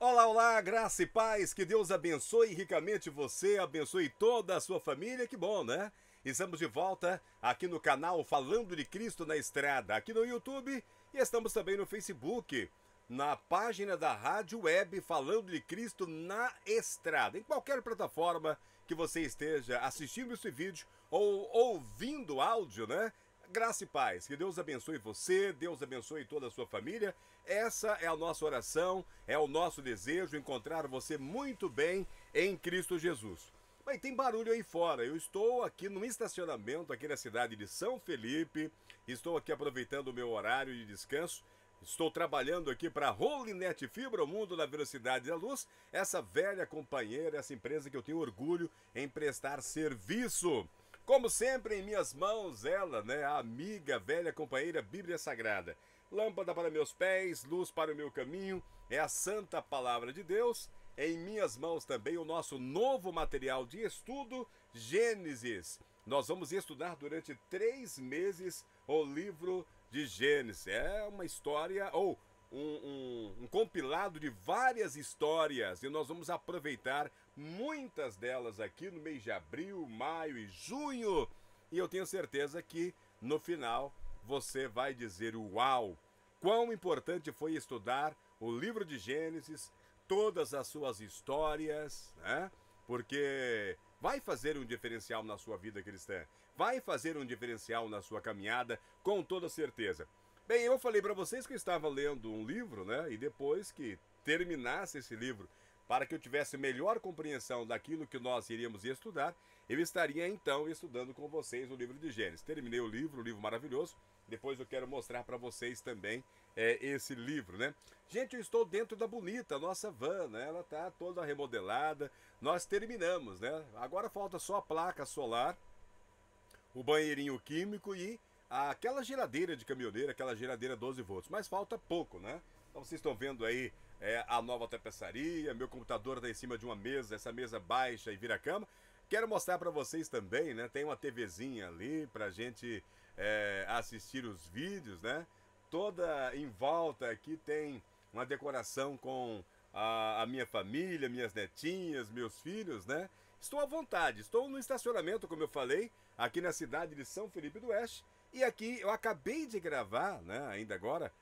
Olá, olá, graça e paz, que Deus abençoe ricamente você, abençoe toda a sua família, que bom, né? Estamos de volta aqui no canal Falando de Cristo na Estrada, aqui no YouTube e estamos também no Facebook, na página da Rádio Web Falando de Cristo na Estrada, em qualquer plataforma que você esteja assistindo esse vídeo ou ouvindo áudio, né? Graça e paz, que Deus abençoe você, Deus abençoe toda a sua família. Essa é a nossa oração, é o nosso desejo, encontrar você muito bem em Cristo Jesus. Bem, tem barulho aí fora, eu estou aqui no estacionamento, aqui na cidade de São Felipe, estou aqui aproveitando o meu horário de descanso. Estou trabalhando aqui para a Holynet Fibra, o mundo da velocidade da luz, essa velha companheira, essa empresa que eu tenho orgulho em prestar serviço. Como sempre, em minhas mãos, ela, né, a amiga, velha companheira Bíblia Sagrada. Lâmpada para meus pés, luz para o meu caminho, é a Santa Palavra de Deus. Em minhas mãos também o nosso novo material de estudo, Gênesis. Nós vamos estudar durante 3 meses o livro de Gênesis. É uma história, ou um compilado de várias histórias, e nós vamos aproveitar muitas delas aqui no mês de abril, maio e junho. E eu tenho certeza que no final você vai dizer uau, quão importante foi estudar o livro de Gênesis, todas as suas histórias, né? Porque vai fazer um diferencial na sua vida cristã, vai fazer um diferencial na sua caminhada, com toda certeza. Bem, eu falei para vocês que eu estava lendo um livro, né? E depois que terminasse esse livro, para que eu tivesse melhor compreensão daquilo que nós iríamos estudar, eu estaria então estudando com vocês o livro de Gênesis. Terminei o livro maravilhoso. Depois eu quero mostrar para vocês também esse livro, né? Gente, eu estou dentro da bonita, nossa van, né? Ela está toda remodelada. Nós terminamos, né? Agora falta só a placa solar, o banheirinho químico e aquela geladeira de caminhoneiro, aquela geladeira 12 volts. Mas falta pouco, né? Então vocês estão vendo aí a nova tapeçaria, meu computador está em cima de uma mesa, essa mesa baixa e vira cama. Quero mostrar para vocês também, né? Tem uma TVzinha ali para a gente assistir os vídeos, né? Toda em volta aqui tem uma decoração com a minha família, minhas netinhas, meus filhos, né? Estou à vontade, estou no estacionamento, como eu falei, aqui na cidade de São Felipe do Oeste. E aqui eu acabei de gravar, né, ainda agora,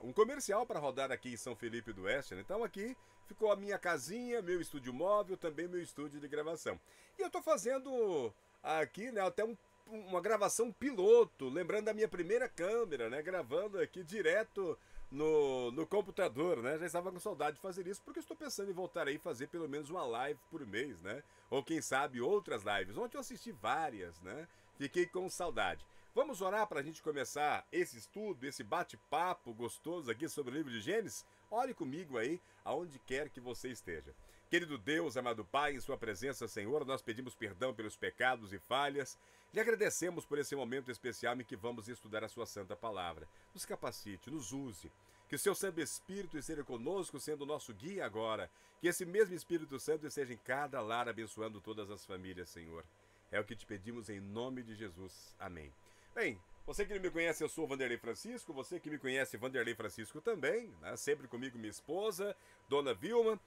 um comercial para rodar aqui em São Felipe do Oeste, né? Então aqui ficou a minha casinha, meu estúdio móvel, também meu estúdio de gravação. E eu estou fazendo aqui, né, até uma gravação piloto, lembrando da minha primeira câmera, né, gravando aqui direto no computador, né? Já estava com saudade de fazer isso, porque estou pensando em voltar aí fazer pelo menos uma live por mês, né? Ou quem sabe outras lives. Ontem eu assisti várias, né? Fiquei com saudade. Vamos orar para a gente começar esse estudo, esse bate-papo gostoso aqui sobre o livro de Gênesis? Ore comigo aí, aonde quer que você esteja. Querido Deus, amado Pai, em sua presença, Senhor, nós pedimos perdão pelos pecados e falhas. Lhe agradecemos por esse momento especial em que vamos estudar a sua santa palavra. Nos capacite, nos use. Que o seu Santo Espírito esteja conosco, sendo o nosso guia agora. Que esse mesmo Espírito Santo esteja em cada lar, abençoando todas as famílias, Senhor. É o que te pedimos em nome de Jesus. Amém. Bem, você que não me conhece, eu sou o Vanderlei Francisco. Você que me conhece, Vanderlei Francisco também, né? Sempre comigo minha esposa, Dona Vilma.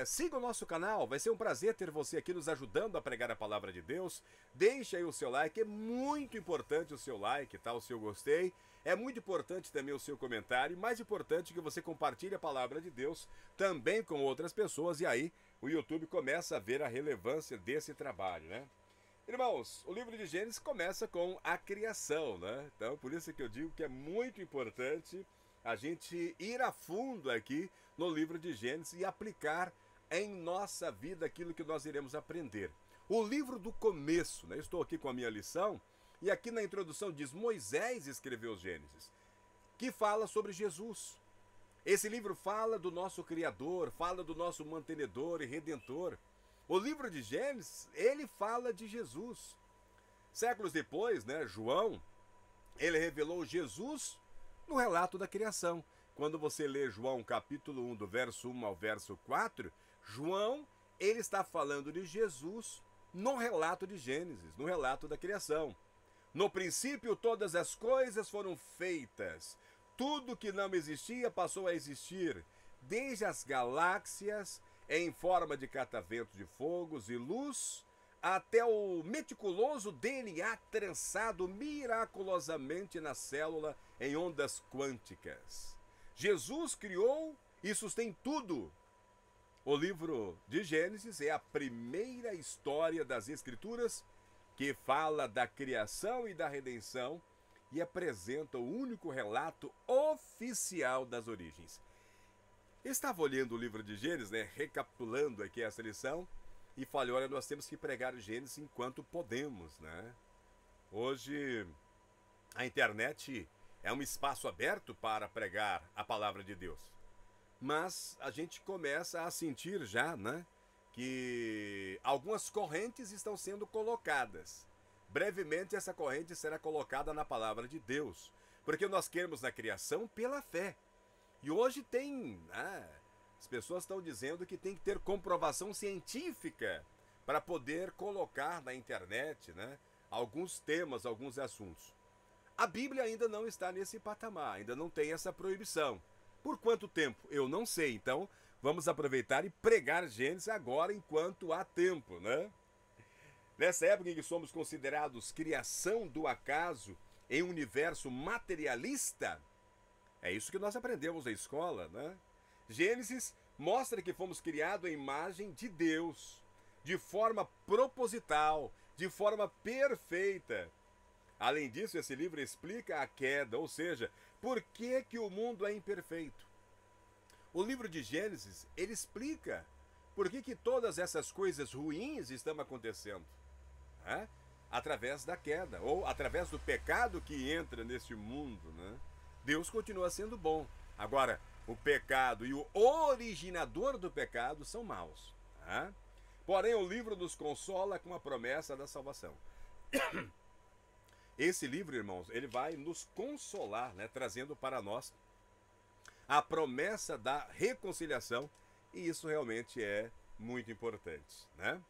Siga o nosso canal, vai ser um prazer ter você aqui nos ajudando a pregar a palavra de Deus. Deixe aí o seu like, é muito importante o seu like, tá? O seu gostei. É muito importante também o seu comentário. Mais importante que você compartilhe a palavra de Deus também com outras pessoas. E aí o YouTube começa a ver a relevância desse trabalho, né? Irmãos, o livro de Gênesis começa com a criação, né? Então, por isso que eu digo que é muito importante a gente ir a fundo aqui no livro de Gênesis e aplicar em nossa vida aquilo que nós iremos aprender. O livro do começo, né? Estou aqui com a minha lição e aqui na introdução diz: Moisés escreveu Gênesis, que fala sobre Jesus. Esse livro fala do nosso Criador, fala do nosso mantenedor e redentor. O livro de Gênesis, ele fala de Jesus. Séculos depois, né, João, ele revelou Jesus no relato da criação. Quando você lê João capítulo 1, do verso 1 ao verso 4, João, ele está falando de Jesus no relato de Gênesis, no relato da criação. No princípio todas as coisas foram feitas. Tudo que não existia passou a existir. desde as galáxias em forma de cataventos de fogos e luz, até o meticuloso DNA trançado miraculosamente na célula em ondas quânticas. Jesus criou e sustém tudo. O livro de Gênesis é a primeira história das Escrituras que fala da criação e da redenção e apresenta o único relato oficial das origens. Eu estava olhando o livro de Gênesis, recapitulando aqui essa lição, e falei, olha, nós temos que pregar Gênesis enquanto podemos, né? Hoje, a internet é um espaço aberto para pregar a palavra de Deus. Mas a gente começa a sentir já, né, que algumas correntes estão sendo colocadas. Brevemente, essa corrente será colocada na palavra de Deus, porque nós queremos na criação pela fé. E hoje as pessoas estão dizendo que tem que ter comprovação científica para poder colocar na internet, né, alguns temas, alguns assuntos. A Bíblia ainda não está nesse patamar, ainda não tem essa proibição. Por quanto tempo? Eu não sei. Então, vamos aproveitar e pregar Gênesis agora enquanto há tempo, né? Nessa época em que somos considerados criação do acaso em um universo materialista, é isso que nós aprendemos na escola, né? Gênesis mostra que fomos criados à imagem de Deus, de forma proposital, de forma perfeita. Além disso, esse livro explica a queda, ou seja, por que o mundo é imperfeito. O livro de Gênesis, ele explica por que todas essas coisas ruins estão acontecendo. Através da queda, ou através do pecado que entra neste mundo, né? Deus continua sendo bom. Agora, o pecado e o originador do pecado são maus. Porém, o livro nos consola com a promessa da salvação. Esse livro, irmãos, ele vai nos consolar, né, trazendo para nós a promessa da reconciliação, e isso realmente é muito importante, né?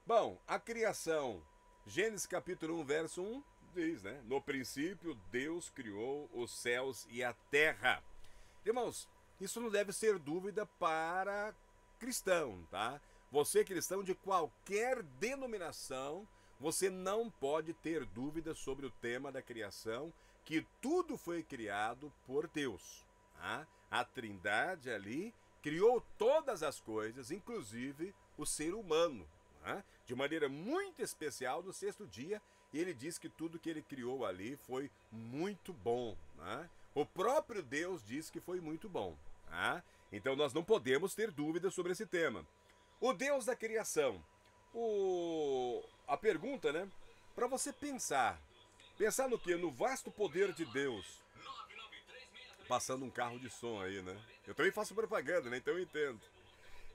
Bom, a criação, Gênesis capítulo 1, verso 1, diz, né? No princípio, Deus criou os céus e a terra. Irmãos, isso não deve ser dúvida para cristão, tá? Você cristão de qualquer denominação, você não pode ter dúvida sobre o tema da criação, que tudo foi criado por Deus. A Trindade ali criou todas as coisas, inclusive o ser humano, de maneira muito especial no sexto dia, e ele diz que tudo que ele criou ali foi muito bom. O próprio Deus diz que foi muito bom. Então nós não podemos ter dúvida sobre esse tema. O Deus da criação. A pergunta, né? Para você pensar no quê? No vasto poder de Deus. Passando um carro de som aí, né? Eu também faço propaganda, né? Então eu entendo.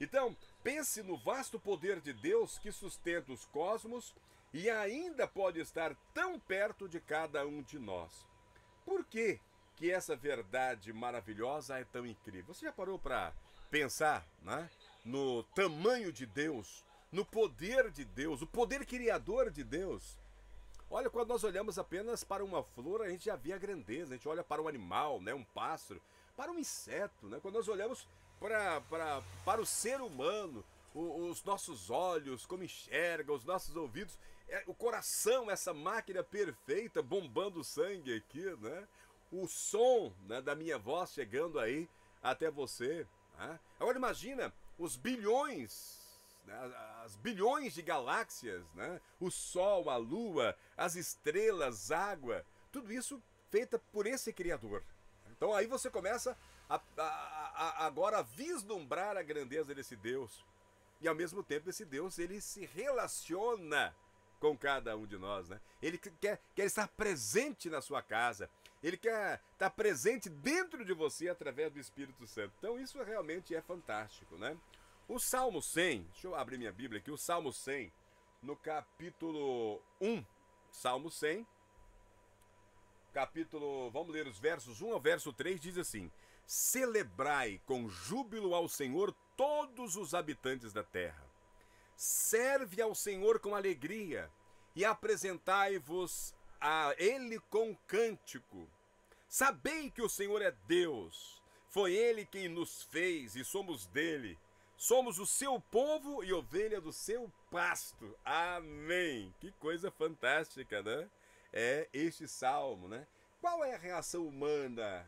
Então, pense no vasto poder de Deus que sustenta os cosmos e ainda pode estar tão perto de cada um de nós. Por que essa verdade maravilhosa é tão incrível? Você já parou para pensar, né, no tamanho de Deus, no poder de Deus, o poder criador de Deus? Olha, quando nós olhamos apenas para uma flor, a gente já vê a grandeza. A gente olha para um animal, né, um pássaro, para um inseto, né? Quando nós olhamos para o ser humano, os nossos olhos, como enxerga, os nossos ouvidos, o coração, essa máquina perfeita, bombando sangue aqui, né? O som, né, da minha voz chegando aí até você. Agora imagina os bilhões, né, as bilhões de galáxias, né? O Sol, a Lua, as estrelas, água, tudo isso feita por esse Criador. Então aí você começa agora a vislumbrar a grandeza desse Deus. E ao mesmo tempo esse Deus, ele se relaciona com cada um de nós, né? Ele quer estar presente na sua casa. Ele quer estar presente dentro de você através do Espírito Santo. Então isso realmente é fantástico, né? O Salmo 100, deixa eu abrir minha Bíblia aqui, o Salmo 100, no capítulo 1, Salmo 100, vamos ler os versos 1 ao verso 3, diz assim: celebrai com júbilo ao Senhor todos os habitantes da terra. Serve ao Senhor com alegria e apresentai-vos a Ele com cântico. Sabei que o Senhor é Deus. Foi Ele quem nos fez e somos dele. Somos o seu povo e ovelha do seu pasto. Amém. Que coisa fantástica, né? É este salmo, né? Qual é a reação humana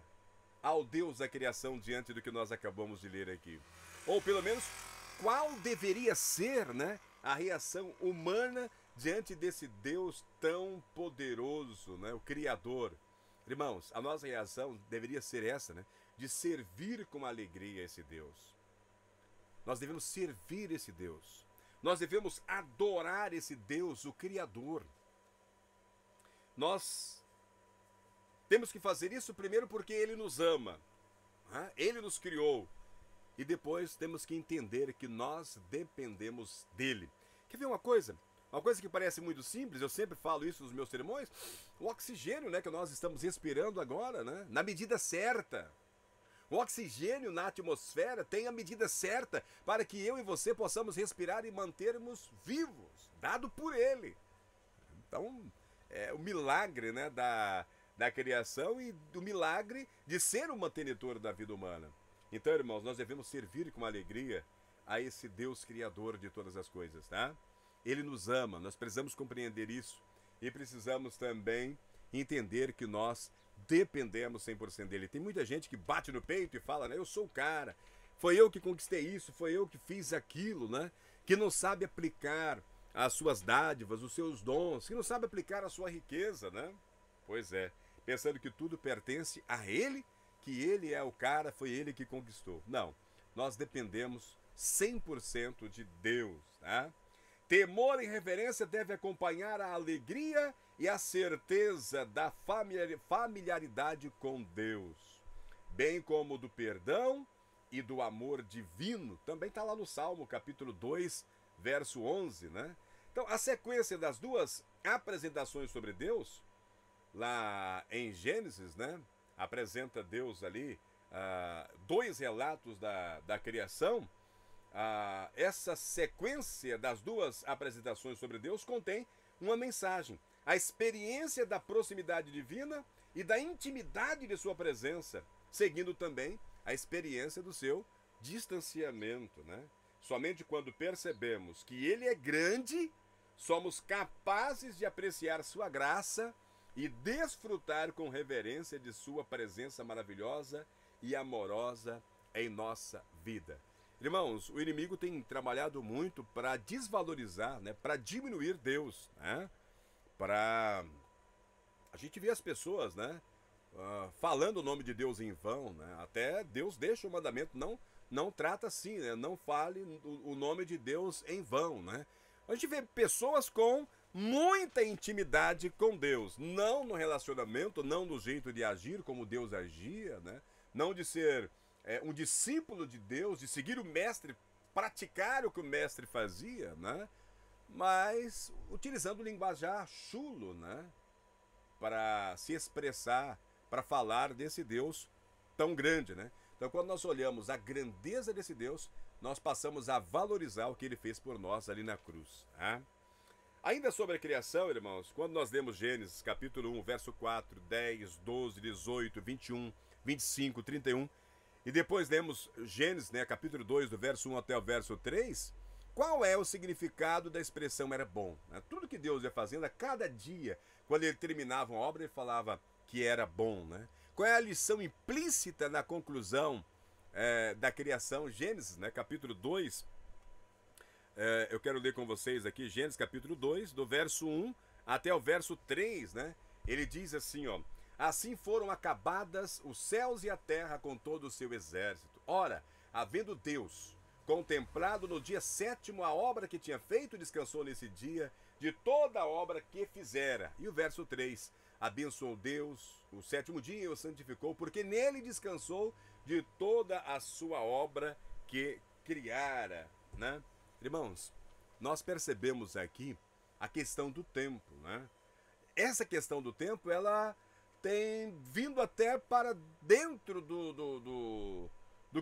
ao Deus da criação diante do que nós acabamos de ler aqui? Ou pelo menos, qual deveria ser, né, a reação humana diante desse Deus tão poderoso, né, o Criador? Irmãos, a nossa reação deveria ser essa, né, de servir com alegria esse Deus. Nós devemos servir esse Deus. Nós devemos adorar esse Deus, o Criador. Nós temos que fazer isso primeiro porque Ele nos ama, né? Ele nos criou. E depois temos que entender que nós dependemos dele. Quer ver uma coisa? Uma coisa que parece muito simples, eu sempre falo isso nos meus sermões, o oxigênio, né, que nós estamos respirando agora, né, na medida certa. O oxigênio na atmosfera tem a medida certa para que eu e você possamos respirar e mantermos vivos, dado por ele. Então, é o milagre, né, da criação e do milagre de ser o mantenedor da vida humana. Então, irmãos, nós devemos servir com alegria a esse Deus criador de todas as coisas, tá? Ele nos ama, nós precisamos compreender isso e precisamos também entender que nós dependemos 100% dele. Tem muita gente que bate no peito e fala, né, eu sou o cara, foi eu que conquistei isso, foi eu que fiz aquilo, né? Que não sabe aplicar as suas dádivas, os seus dons, que não sabe aplicar a sua riqueza, né? Pois é, pensando que tudo pertence a ele, que ele é o cara, foi ele que conquistou. Não, nós dependemos 100% de Deus, tá? Temor e reverência deve acompanhar a alegria e a certeza da familiaridade com Deus, bem como do perdão e do amor divino. Também está lá no Salmo, capítulo 2, verso 11, né? Então, a sequência das duas apresentações sobre Deus, lá em Gênesis, né? Apresenta Deus ali, dois relatos da criação. Essa sequência das duas apresentações sobre Deus contém uma mensagem, a experiência da proximidade divina e da intimidade de sua presença, seguindo também a experiência do seu distanciamento, né? Somente quando percebemos que ele é grande, somos capazes de apreciar sua graça e desfrutar com reverência de sua presença maravilhosa e amorosa em nossa vida. Irmãos, o inimigo tem trabalhado muito para desvalorizar, né, para diminuir Deus, né, para a gente ver as pessoas, né, falando o nome de Deus em vão, né, até Deus deixa o mandamento, não trata assim, né, não fale o nome de Deus em vão, né. A gente vê pessoas com muita intimidade com Deus, não no relacionamento, não no jeito de agir como Deus agia, né, não de ser um discípulo de Deus, de seguir o mestre, praticar o que o mestre fazia, né? Mas utilizando o linguajar chulo, né? Para se expressar, para falar desse Deus tão grande, né? Então, quando nós olhamos a grandeza desse Deus, nós passamos a valorizar o que ele fez por nós ali na cruz, tá? Ainda sobre a criação, irmãos, quando nós lemos Gênesis, capítulo 1, verso 4, 10, 12, 18, 21, 25, 31, e depois lemos Gênesis, né, capítulo 2, do verso 1 até o verso 3, qual é o significado da expressão era bom? Tudo que Deus ia fazendo a cada dia, quando ele terminava uma obra, ele falava que era bom, né? Qual é a lição implícita na conclusão da criação? Gênesis, né, capítulo 2, eu quero ler com vocês aqui, Gênesis capítulo 2, do verso 1 até o verso 3, né? Ele diz assim, ó: assim foram acabadas os céus e a terra com todo o seu exército. Ora, havendo Deus contemplado no dia sétimo a obra que tinha feito, descansou nesse dia de toda a obra que fizera. E o verso 3, abençoou Deus o sétimo dia e o santificou, porque nele descansou de toda a sua obra que criara, né? Irmãos, nós percebemos aqui a questão do tempo, né? Essa questão do tempo, ela tem vindo até para dentro do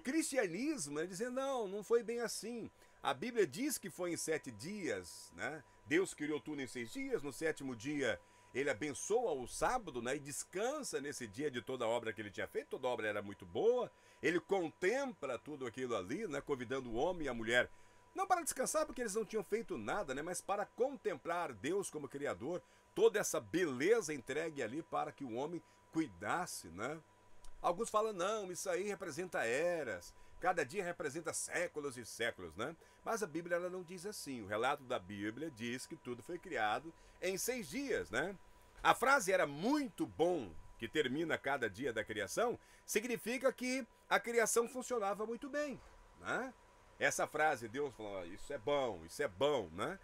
cristianismo, né? Dizendo, não foi bem assim. A Bíblia diz que foi em 7 dias, né? Deus criou tudo em 6 dias, no sétimo dia ele abençoa o sábado, né, e descansa nesse dia de toda a obra que ele tinha feito. Toda a obra era muito boa. Ele contempla tudo aquilo ali, né, convidando o homem e a mulher, não para descansar porque eles não tinham feito nada, né, mas para contemplar Deus como Criador, toda essa beleza entregue ali para que o homem cuidasse, né? Alguns falam, não, isso aí representa eras, cada dia representa séculos e séculos, né? Mas a Bíblia ela não diz assim. O relato da Bíblia diz que tudo foi criado em 6 dias, né? A frase era muito bom, que termina cada dia da criação, significa que a criação funcionava muito bem, né? Essa frase, Deus falou, isso é bom, né?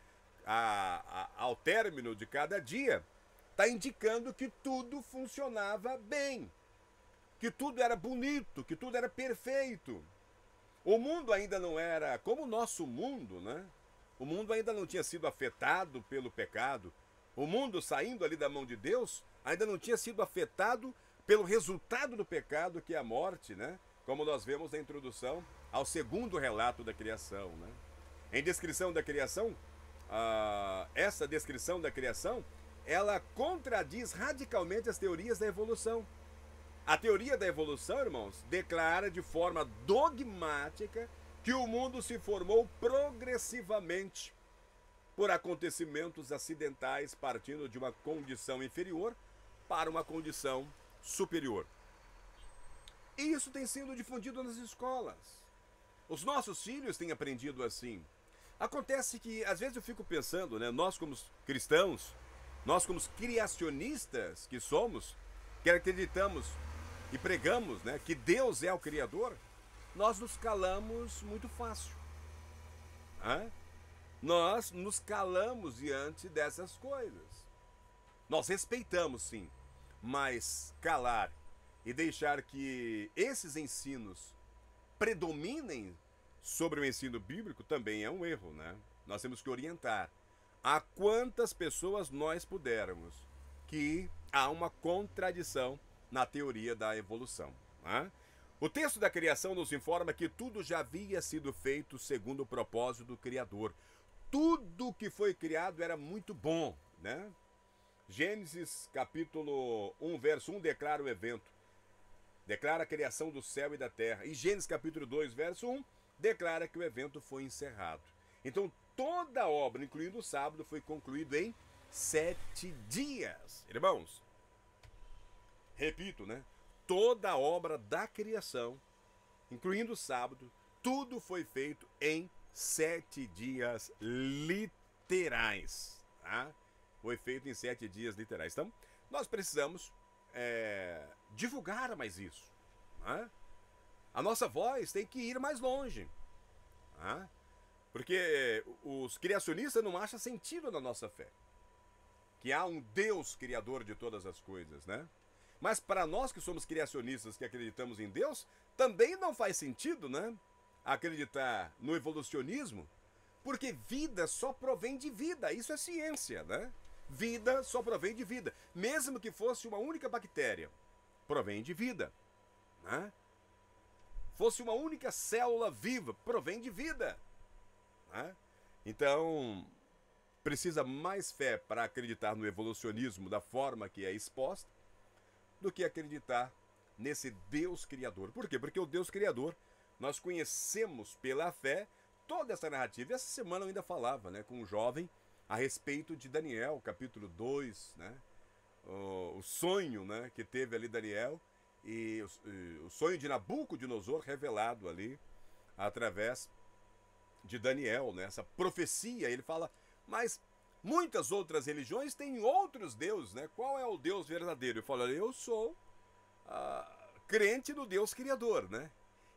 Ao término de cada dia, está indicando que tudo funcionava bem, que tudo era bonito, que tudo era perfeito. O mundo ainda não era como o nosso mundo, né? O mundo ainda não tinha sido afetado pelo pecado. O mundo, saindo ali da mão de Deus, ainda não tinha sido afetado pelo resultado do pecado, que é a morte, né? Como nós vemos na introdução ao segundo relato da criação, né? Em descrição da criação, essa descrição da criação, ela contradiz radicalmente as teorias da evolução. A teoria da evolução, irmãos, declara de forma dogmática que o mundo se formou progressivamente por acontecimentos acidentais partindo de uma condição inferior para uma condição superior. E isso tem sido difundido nas escolas. Os nossos filhos têm aprendido assim. Acontece que, às vezes eu fico pensando, né, nós como cristãos, nós como criacionistas que somos, que acreditamos e pregamos, né, que Deus é o Criador, nós nos calamos muito fácil. Nós nos calamos diante dessas coisas. Nós respeitamos, sim, mas calar e deixar que esses ensinos predominem sobre o ensino bíblico também é um erro, né? Nós temos que orientar a quantas pessoas nós pudermos que há uma contradição na teoria da evolução, né? O texto da criação nos informa que tudo já havia sido feito segundo o propósito do Criador. Tudo que foi criado era muito bom, né? Gênesis capítulo 1, verso 1 declara o evento. Declara a criação do céu e da terra. E Gênesis capítulo 2, verso 1, declara que o evento foi encerrado. Então, toda a obra, incluindo o sábado, foi concluído em 7 dias. Irmãos, repito, né? Toda a obra da criação, incluindo o sábado, tudo foi feito em 7 dias literais. Tá? Foi feito em 7 dias literais. Então, nós precisamos divulgar mais isso. Né? A nossa voz tem que ir mais longe. Né? Porque os criacionistas não acham sentido na nossa fé. Que há um Deus criador de todas as coisas, né? Mas para nós que somos criacionistas, que acreditamos em Deus, também não faz sentido, né? Acreditar no evolucionismo, porque vida só provém de vida. Isso é ciência, né? Vida só provém de vida. Mesmo que fosse uma única bactéria, provém de vida, né? Fosse uma única célula viva, provém de vida, né? Então, precisa mais fé para acreditar no evolucionismo da forma que é exposta, do que acreditar nesse Deus Criador. Por quê? Porque o Deus Criador, nós conhecemos pela fé toda essa narrativa. Essa semana eu ainda falava, né, com um jovem a respeito de Daniel, capítulo 2, né, o sonho, né, que teve ali Daniel e o sonho de Nabucodonosor revelado ali através de Daniel, né, essa profecia. Ele fala, mas muitas outras religiões têm outros deuses, né? Qual é o Deus verdadeiro? Eu falo, eu sou crente no Deus Criador, né?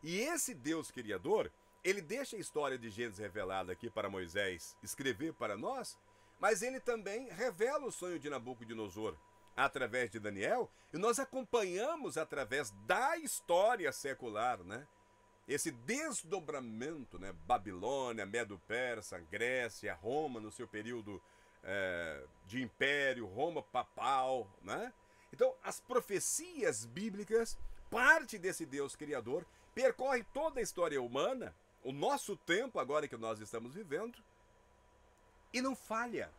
E esse Deus Criador, ele deixa a história de Gênesis revelada aqui para Moisés escrever para nós, mas ele também revela o sonho de Nabucodonosor através de Daniel, e nós acompanhamos através da história secular, né? Esse desdobramento, né? Babilônia, Medo-Persa, Grécia, Roma no seu período de império, Roma papal, né? Então, as profecias bíblicas, parte desse Deus Criador, percorre toda a história humana, o nosso tempo agora que nós estamos vivendo, e não falha.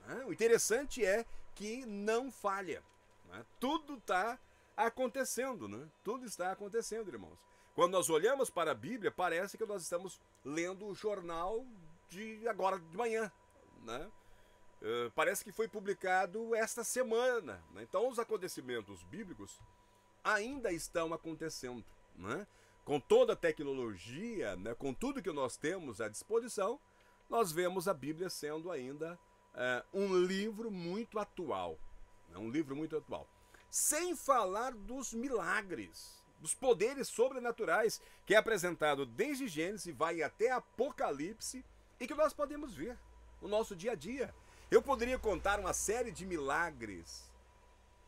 Né? O interessante é que não falha. Né? Tudo está acontecendo, né? Tudo está acontecendo, irmãos. Quando nós olhamos para a Bíblia, parece que nós estamos lendo o jornal de agora de manhã, né? Parece que foi publicado esta semana, né? Então os acontecimentos bíblicos ainda estão acontecendo, né? Com toda a tecnologia, né? Com tudo que nós temos à disposição, nós vemos a Bíblia sendo ainda um livro muito atual, né? Um livro muito atual. Sem falar dos milagres, dos poderes sobrenaturais que é apresentado desde Gênesis e vai até Apocalipse e que nós podemos ver no nosso dia a dia. Eu poderia contar uma série de milagres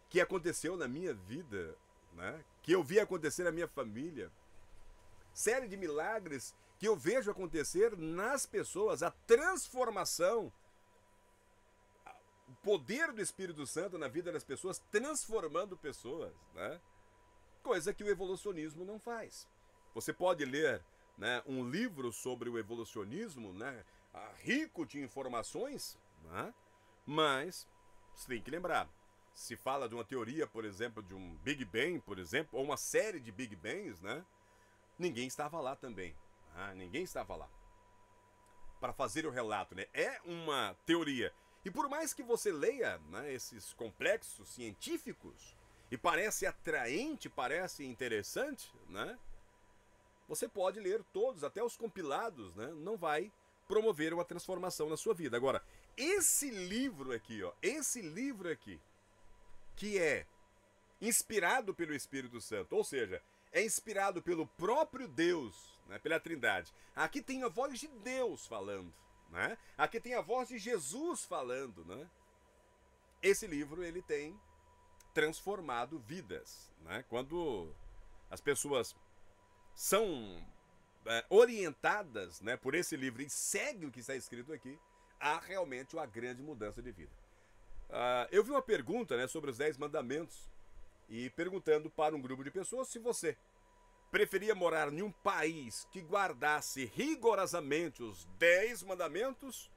que aconteceu na minha vida, né? Que eu vi acontecer na minha família. Série de milagres que eu vejo acontecer nas pessoas, a transformação, o poder do Espírito Santo na vida das pessoas, transformando pessoas, né? Coisa que o evolucionismo não faz. Você pode ler, né, um livro sobre o evolucionismo, né, rico de informações, né, mas você tem que lembrar, se fala de uma teoria, por exemplo, de um Big Bang, por exemplo, ou uma série de Big Bangs, né, ninguém estava lá também. Ninguém estava lá para fazer o relato, né? É uma teoria. E por mais que você leia, né, esses complexos científicos, e parece atraente, parece interessante, né? Você pode ler todos, até os compilados, né? Não vai promover uma transformação na sua vida. Agora, esse livro aqui, ó, esse livro aqui, que é inspirado pelo Espírito Santo, ou seja, é inspirado pelo próprio Deus, né, pela Trindade. Aqui tem a voz de Deus falando, né? Aqui tem a voz de Jesus falando, né? Esse livro, ele tem transformado vidas, né? Quando as pessoas são orientadas, né, por esse livro e seguem o que está escrito aqui, há realmente uma grande mudança de vida. Eu vi uma pergunta, né, sobre os 10 mandamentos e perguntando para um grupo de pessoas se você preferia morar em um país que guardasse rigorosamente os 10 mandamentos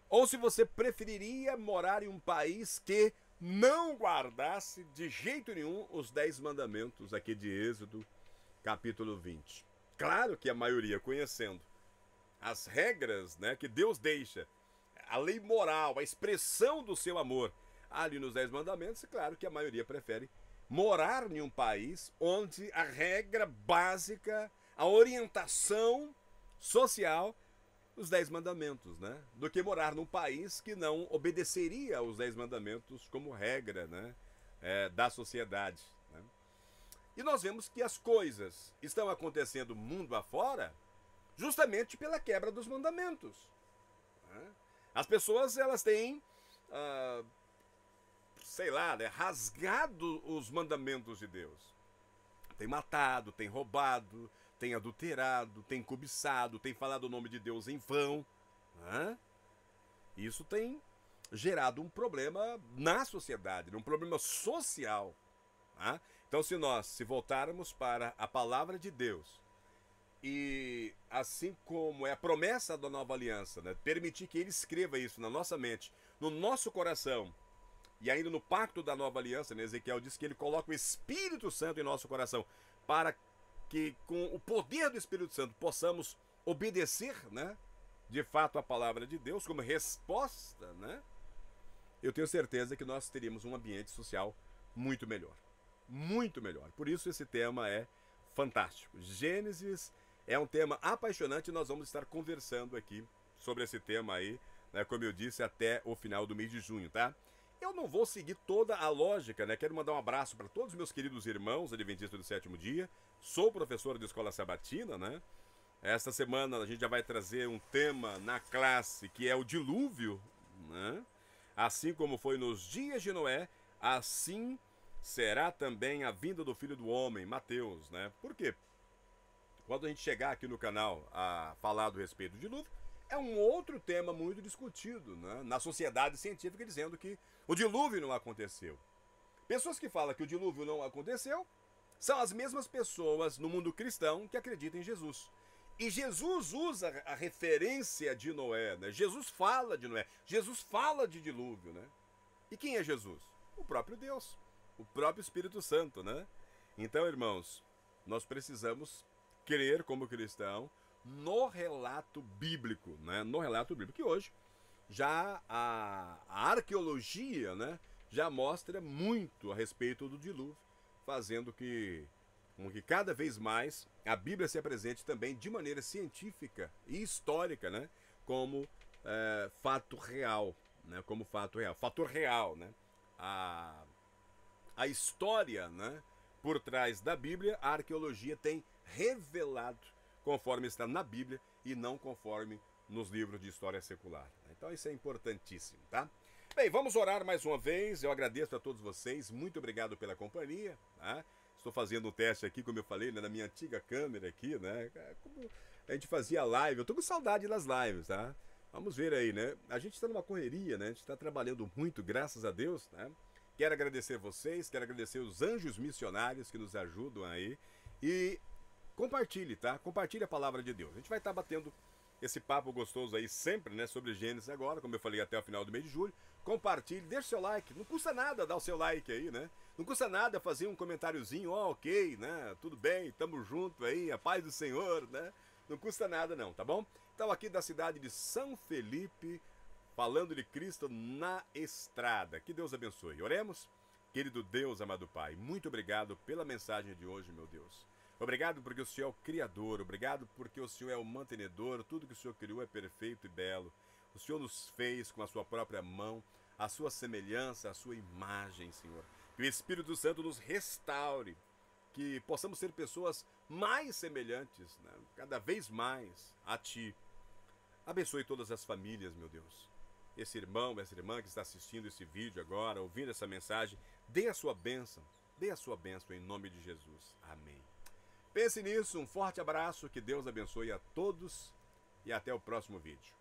ou se você preferiria morar em um país que não guardasse de jeito nenhum os 10 mandamentos aqui de Êxodo, capítulo 20. Claro que a maioria, conhecendo as regras, né, que Deus deixa, a lei moral, a expressão do seu amor ali nos 10 mandamentos, claro que a maioria prefere morar em um país onde a regra básica, a orientação social, os 10 mandamentos, né? Do que morar num país que não obedeceria aos 10 mandamentos como regra, né, da sociedade, né? E nós vemos que as coisas estão acontecendo mundo afora justamente pela quebra dos mandamentos, né? As pessoas, elas têm, sei lá, né, rasgado os mandamentos de Deus. Tem matado, tem roubado, tem adulterado, tem cobiçado, tem falado o nome de Deus em vão, né? Isso tem gerado um problema na sociedade, um problema social, né? Então, se voltarmos para a palavra de Deus, e assim como é a promessa da nova aliança, né, permitir que ele escreva isso na nossa mente, no nosso coração, e ainda no pacto da nova aliança, né, Ezequiel diz que ele coloca o Espírito Santo em nosso coração, para que com o poder do Espírito Santo possamos obedecer, né, de fato a palavra de Deus como resposta, né? Eu tenho certeza que nós teríamos um ambiente social muito melhor. Muito melhor. Por isso esse tema é fantástico. Gênesis é um tema apaixonante e nós vamos estar conversando aqui sobre esse tema aí, né, como eu disse, até o final do mês de junho, tá? Eu não vou seguir toda a lógica, né? Quero mandar um abraço para todos os meus queridos irmãos adventistas do sétimo dia. Sou professor de escola sabatina, né? Esta semana a gente já vai trazer um tema na classe que é o dilúvio, né? Assim como foi nos dias de Noé, assim será também a vinda do Filho do Homem, Mateus, né? Por quê? Quando a gente chegar aqui no canal a falar do respeito do dilúvio, é um outro tema muito discutido, né, na sociedade científica, dizendo que o dilúvio não aconteceu. Pessoas que falam que o dilúvio não aconteceu são as mesmas pessoas no mundo cristão que acreditam em Jesus. E Jesus usa a referência de Noé, né? Jesus fala de Noé, Jesus fala de dilúvio, né? E quem é Jesus? O próprio Deus, o próprio Espírito Santo, né? Então, irmãos, nós precisamos crer como cristão no relato bíblico, né? No relato bíblico, que hoje já a arqueologia, né, já mostra muito a respeito do dilúvio, fazendo com que cada vez mais a Bíblia se apresente também de maneira científica e histórica, né, como fato real, né, como fator real, né, a história, né, por trás da Bíblia, a arqueologia tem revelado conforme está na Bíblia e não conforme nos livros de história secular. Então isso é importantíssimo, tá? Bem, vamos orar mais uma vez. Eu agradeço a todos vocês, muito obrigado pela companhia, tá? Estou fazendo um teste aqui, como eu falei, né, na minha antiga câmera aqui, né? Como a gente fazia live, eu tô com saudade das lives, tá? Vamos ver aí, né? A gente está numa correria, né? A gente está trabalhando muito, graças a Deus, né? Quero agradecer vocês, quero agradecer os anjos missionários que nos ajudam aí. E compartilhe, tá? Compartilhe a palavra de Deus. A gente vai estar batendo esse papo gostoso aí sempre, né, sobre Gênesis agora, como eu falei, até o final do mês de julho. Compartilhe, deixe seu like, não custa nada dar o seu like aí, né? Não custa nada fazer um comentáriozinho, ó, ok, né? Tudo bem, tamo junto aí, a paz do Senhor, né? Não custa nada não, tá bom? Então aqui da cidade de São Felipe, falando de Cristo na estrada. Que Deus abençoe. Oremos? Querido Deus, amado Pai, muito obrigado pela mensagem de hoje, meu Deus. Obrigado porque o Senhor é o Criador, obrigado porque o Senhor é o mantenedor, tudo que o Senhor criou é perfeito e belo. O Senhor nos fez com a sua própria mão, a sua semelhança, a sua imagem, Senhor. Que o Espírito Santo nos restaure, que possamos ser pessoas mais semelhantes, né? Cada vez mais a Ti. Abençoe todas as famílias, meu Deus. Esse irmão, essa irmã que está assistindo esse vídeo agora, ouvindo essa mensagem, dê a sua bênção em nome de Jesus. Amém. Pense nisso, um forte abraço, que Deus abençoe a todos e até o próximo vídeo.